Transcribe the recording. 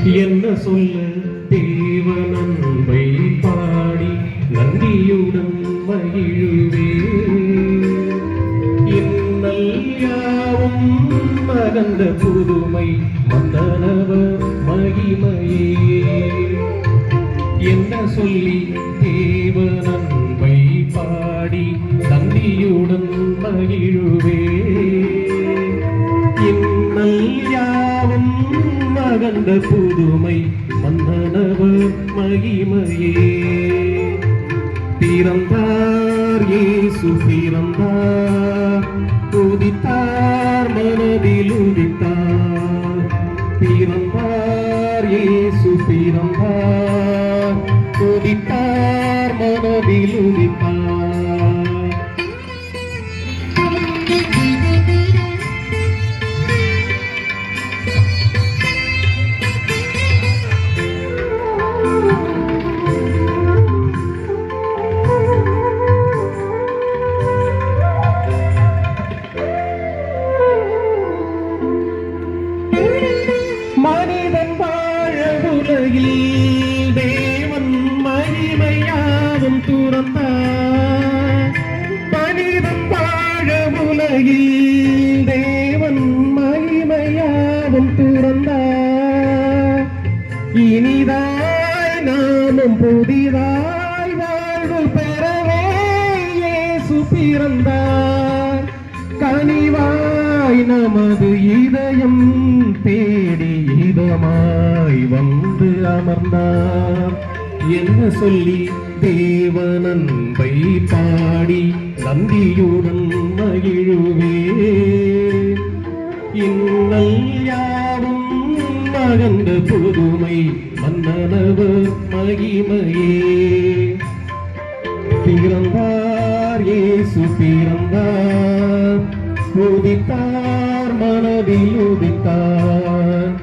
என்ன சொல்ல தேவனன்பை பாடி நன்றியுடன் மகிழுவே. இன்னல் யாவும் மறந்த புதுமை மந்தனவர் மகிமையே. என்ன சொல்லி தேவனன்பை பாடி நன்றியுடன் மகிழுவே. இன்னல் யாவும் மகந்த புதுமை மன்னனவர் மகிமையே. பிறந்தார் இயேசு பிறந்தார், உதித்தார் மனதில் உதித்தார். பிறந்தார் இயேசு பிறந்தார், உதித்தார் மனதில் உதித்தார். மனிதன் வாழ உலகில் தேவன் மகிமையாவும் துறந்தார். மனிதன் வாழ உலகில் தேவன் மகிமையாவும் துறந்தார். இனிதாய் நாமும் புதிதாய் வாழ்வு பெறவே இயேசு பிறந்தார். கனிவாய் நமது இதயம் தேடி இதமாய் வந்து அமர்ந்தார். என்ன சொல்லி தேவனன்பை பாடி நந்தியுடன் மகிழுவே. இன்னல் யாவும் மகந்த புதுமை மன்னனவர் மகிமையே. பிறந்தார் இயேசு பிறந்தார், உதித்தார் மனதில் உதித்தார்.